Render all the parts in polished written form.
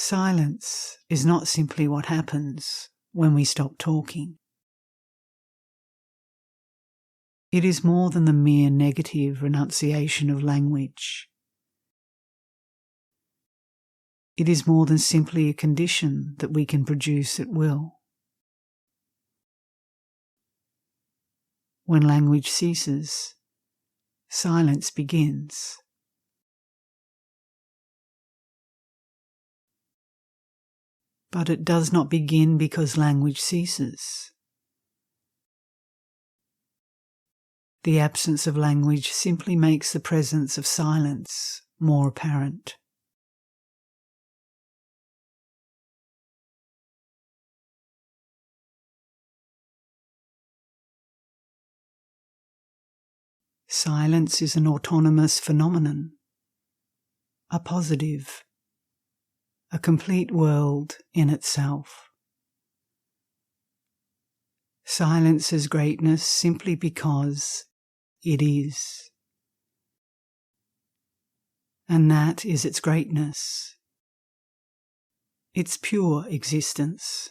Silence is not simply what happens when we stop talking. It is more than the mere negative renunciation of language. It is more than simply a condition that we can produce at will. When language ceases, silence begins. But it does not begin because language ceases. The absence of language simply makes the presence of silence more apparent. Silence is an autonomous phenomenon, a positive, a complete world in itself. Silence has greatness simply because it is. And that is its greatness, its pure existence.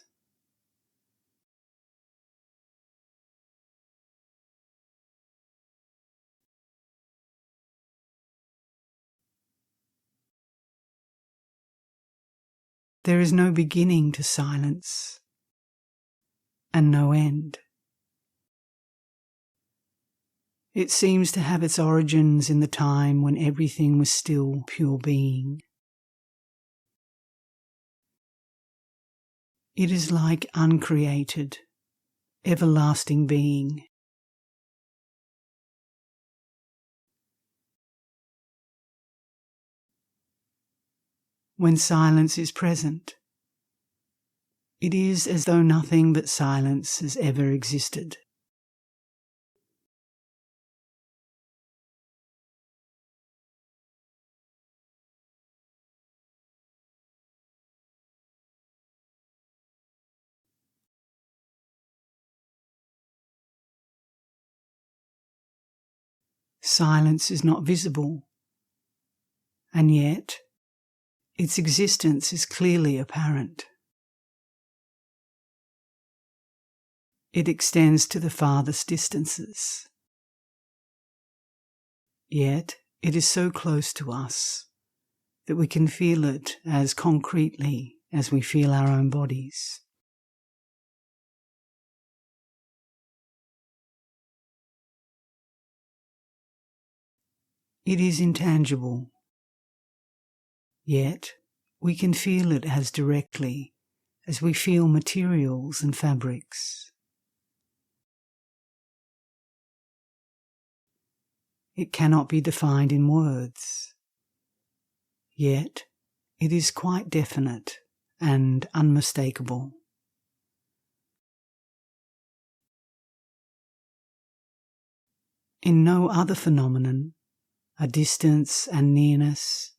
There is no beginning to silence, and no end. It seems to have its origins in the time when everything was still pure being. It is like uncreated, everlasting being. When silence is present, it is as though nothing but silence has ever existed. Silence is not visible, and yet its existence is clearly apparent. It extends to the farthest distances. Yet it is so close to us that we can feel it as concretely as we feel our own bodies. It is intangible, yet we can feel it as directly as we feel materials and fabrics. It cannot be defined in words, yet it is quite definite and unmistakable. In no other phenomenon are distance and nearness,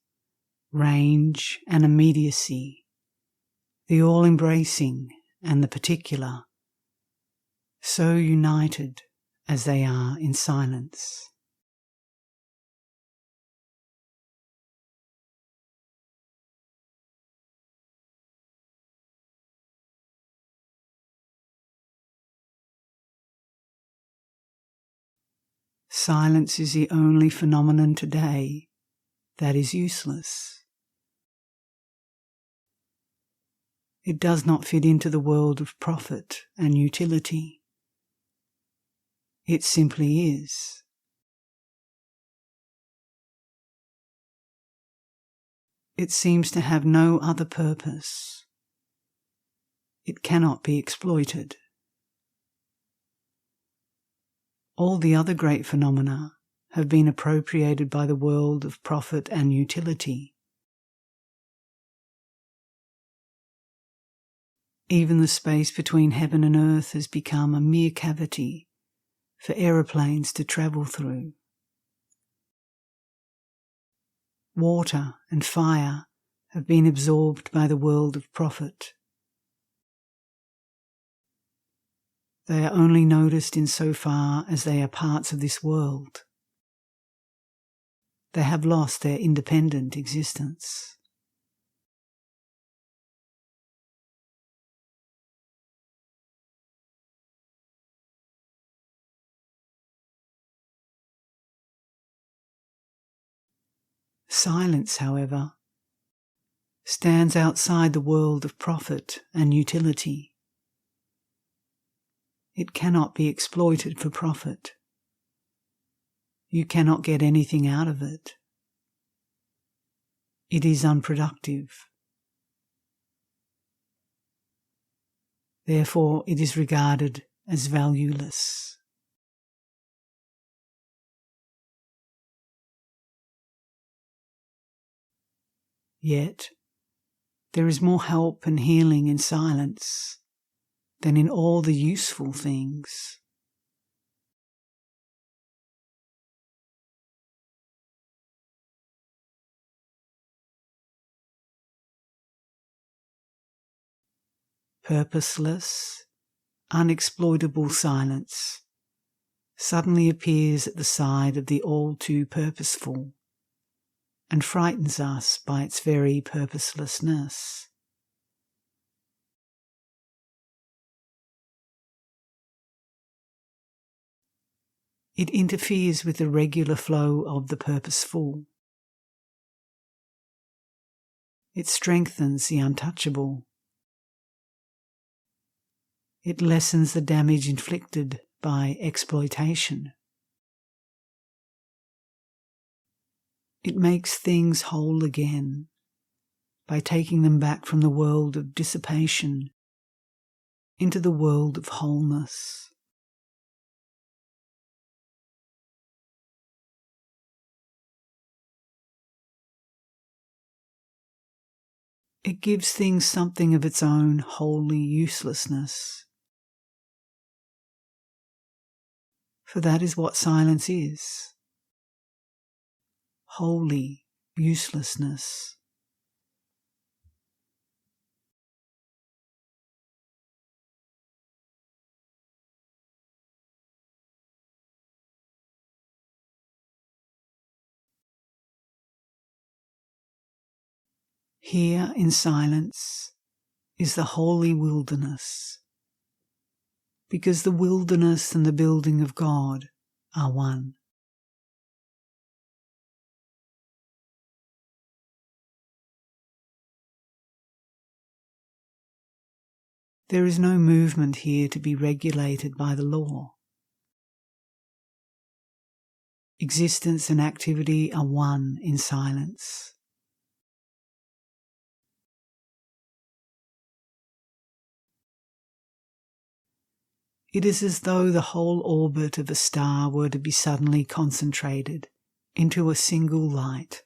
range and immediacy, the all-embracing and the particular, so united as they are in silence. Silence is the only phenomenon today that is useless. It does not fit into the world of profit and utility. It simply is. It seems to have no other purpose. It cannot be exploited. All the other great phenomena have been appropriated by the world of profit and utility. Even the space between heaven and earth has become a mere cavity for aeroplanes to travel through. Water and fire have been absorbed by the world of profit. They are only noticed insofar as they are parts of this world. They have lost their independent existence. Silence, however, stands outside the world of profit and utility. It cannot be exploited for profit. You cannot get anything out of it. It is unproductive. Therefore, it is regarded as valueless. Yet, there is more help and healing in silence than in all the useful things. Purposeless, unexploitable silence suddenly appears at the side of the all too purposeful and frightens us by its very purposelessness. It interferes with the regular flow of the purposeful. It strengthens the untouchable. It lessens the damage inflicted by exploitation. It makes things whole again by taking them back from the world of dissipation into the world of wholeness. It gives things something of its own holy uselessness. For that is what silence is. Holy uselessness. Here in silence is the holy wilderness, because the wilderness and the building of God are one. There is no movement here to be regulated by the law. Existence and activity are one in silence. It is as though the whole orbit of a star were to be suddenly concentrated into a single light.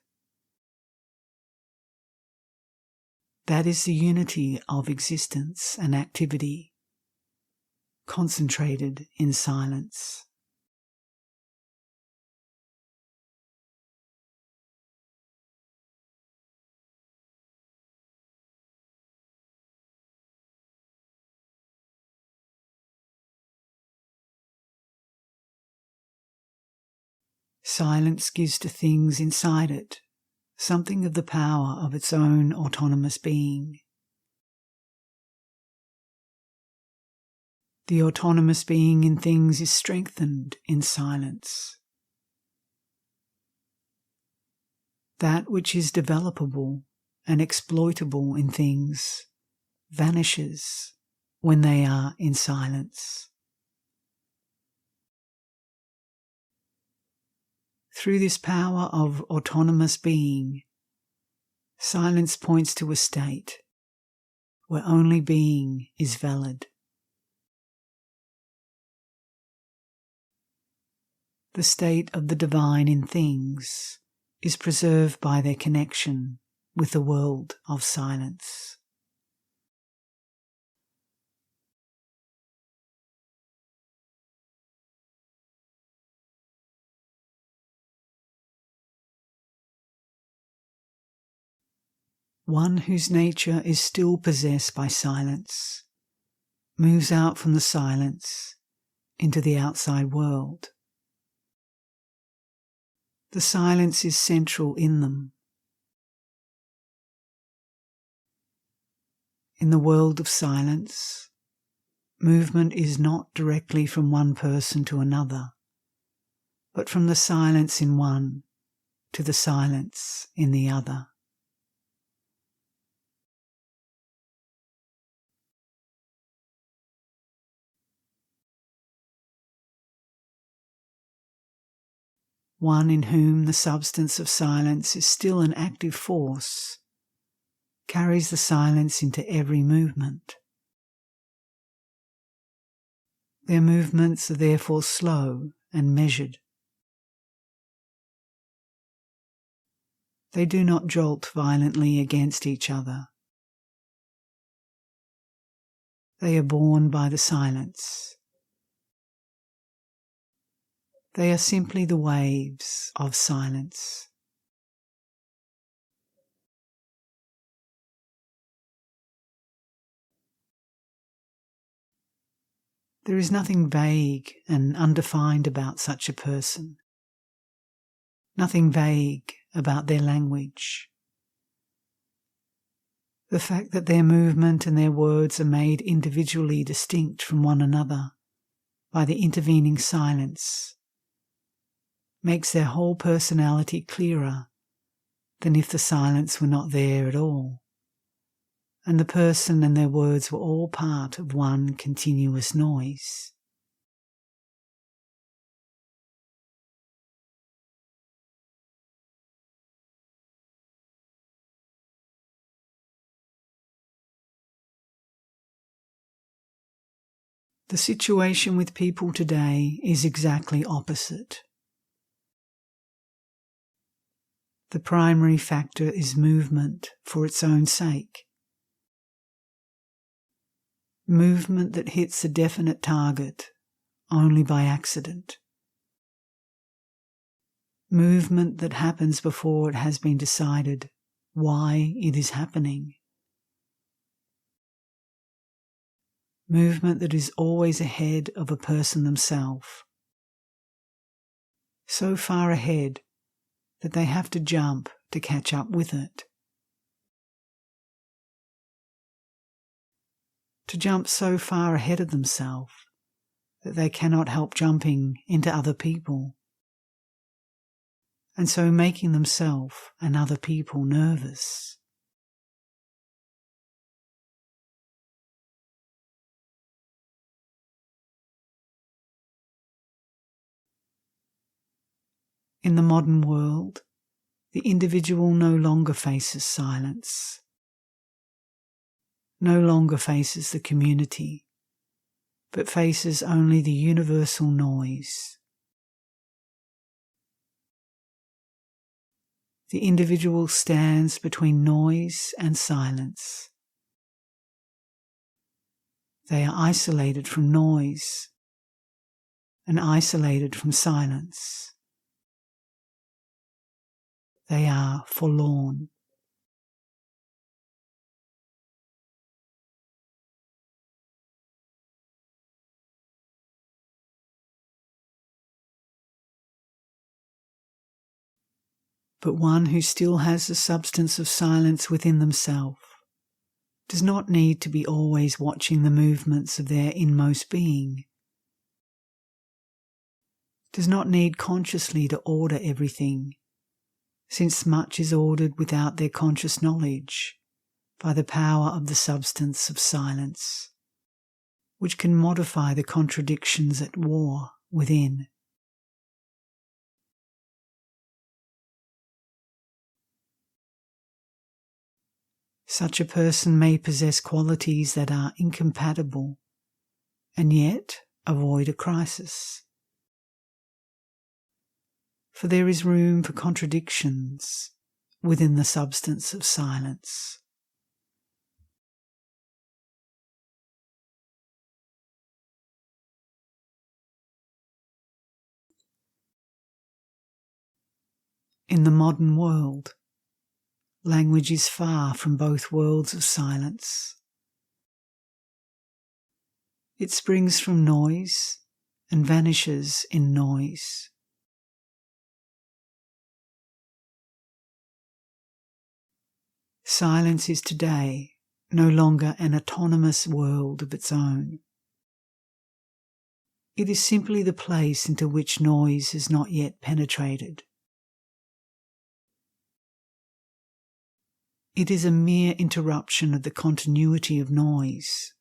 That is the unity of existence and activity, concentrated in silence. Silence gives to things inside it something of the power of its own autonomous being. The autonomous being in things is strengthened in silence. That which is developable and exploitable in things vanishes when they are in silence. Through this power of autonomous being, silence points to a state where only being is valid. The state of the divine in things is preserved by their connection with the world of silence. One whose nature is still possessed by silence moves out from the silence into the outside world. The silence is central in them. In the world of silence, movement is not directly from one person to another, but from the silence in one to the silence in the other. One in whom the substance of silence is still an active force carries the silence into every movement. Their movements are therefore slow and measured. They do not jolt violently against each other. They are borne by the silence. They are simply the waves of silence. There is nothing vague and undefined about such a person. Nothing vague about their language. The fact that their movement and their words are made individually distinct from one another by the intervening silence makes their whole personality clearer than if the silence were not there at all, and the person and their words were all part of one continuous noise. The situation with people today is exactly opposite. The primary factor is movement for its own sake. Movement that hits a definite target only by accident. Movement that happens before it has been decided why it is happening. Movement that is always ahead of a person themselves. So far ahead that they have to jump to catch up with it. To jump so far ahead of themselves that they cannot help jumping into other people, and so making themselves and other people nervous. In the modern world, the individual no longer faces silence, no longer faces the community, but faces only the universal noise. The individual stands between noise and silence. They are isolated from noise and isolated from silence. They are forlorn. But one who still has the substance of silence within themselves does not need to be always watching the movements of their inmost being, does not need consciously to order everything, since much is ordered without their conscious knowledge by the power of the substance of silence, which can modify the contradictions at war within. Such a person may possess qualities that are incompatible and yet avoid a crisis. For there is room for contradictions within the substance of silence. In the modern world, language is far from both worlds of silence. It springs from noise and vanishes in noise. Silence is today no longer an autonomous world of its own. It is simply the place into which noise has not yet penetrated. It is a mere interruption of the continuity of noise,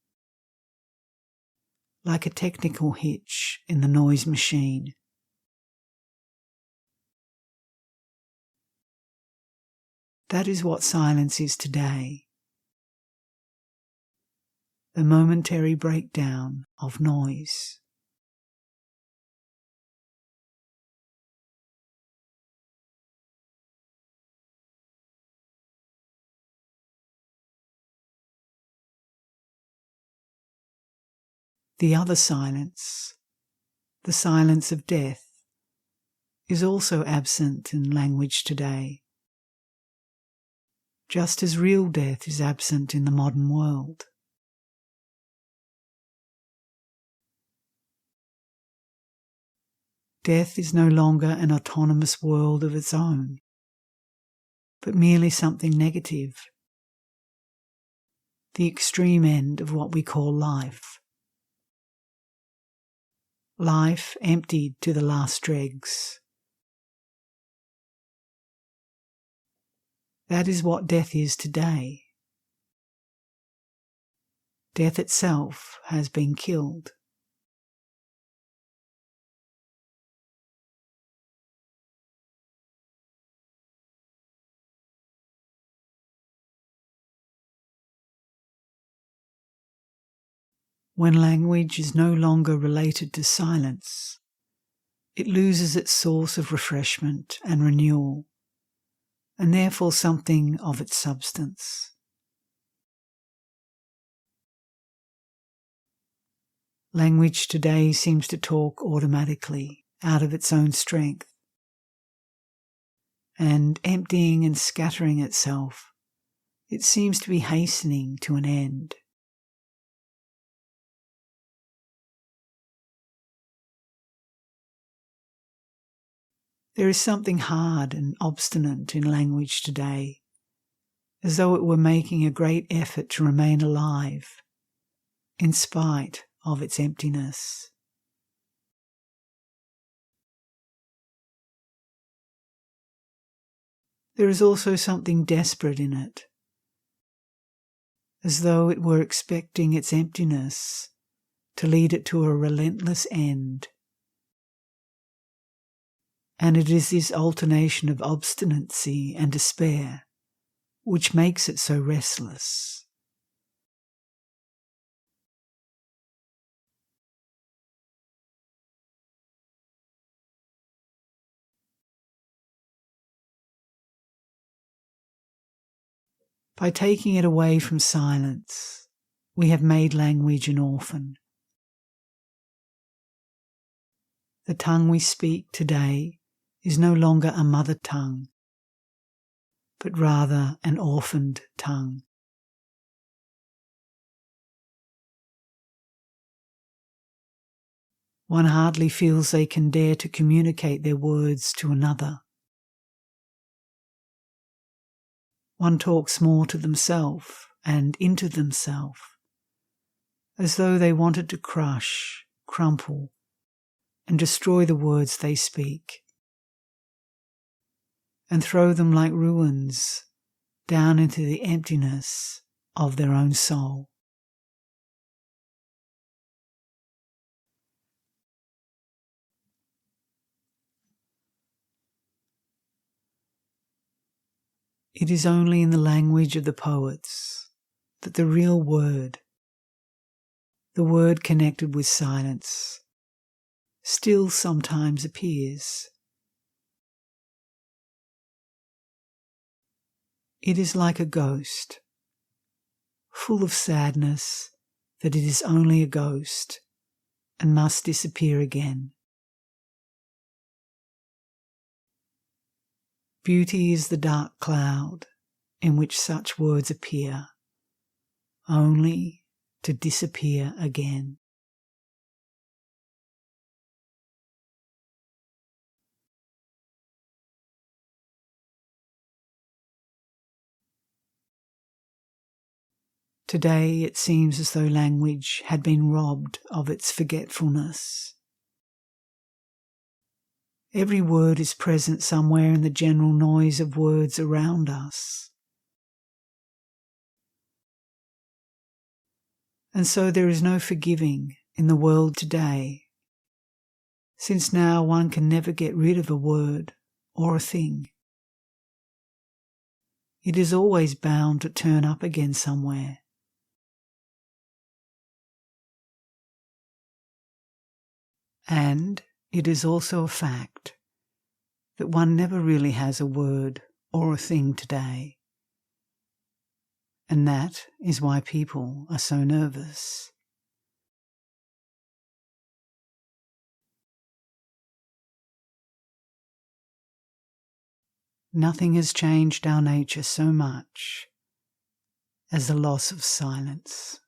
like a technical hitch in the noise machine. That is what silence is today, the momentary breakdown of noise. The other silence, the silence of death, is also absent in language today, just as real death is absent in the modern world. Death is no longer an autonomous world of its own, but merely something negative, the extreme end of what we call life. Life emptied to the last dregs. That is what death is today. Death itself has been killed. When language is no longer related to silence, it loses its source of refreshment and renewal, and therefore something of its substance. Language today seems to talk automatically, out of its own strength, and emptying and scattering itself, it seems to be hastening to an end. There is something hard and obstinate in language today, as though it were making a great effort to remain alive, in spite of its emptiness. There is also something desperate in it, as though it were expecting its emptiness to lead it to a relentless end. And it is this alternation of obstinacy and despair which makes it so restless. By taking it away from silence, we have made language an orphan. The tongue we speak today is no longer a mother tongue, but rather an orphaned tongue. One hardly feels they can dare to communicate their words to another. One talks more to themselves and into themselves, as though they wanted to crush, crumple, and destroy the words they speak, and throw them like ruins down into the emptiness of their own soul. It is only in the language of the poets that the real word, the word connected with silence, still sometimes appears. It is like a ghost, full of sadness that it is only a ghost and must disappear again. Beauty is the dark cloud in which such words appear, only to disappear again. Today it seems as though language had been robbed of its forgetfulness. Every word is present somewhere in the general noise of words around us, And so there is no forgiving in the world today, since now one can never get rid of a word or a thing. It is always bound to turn up again somewhere. And it is also a fact that one never really has a word or a thing today. And that is why people are so nervous. Nothing has changed our nature so much as the loss of silence.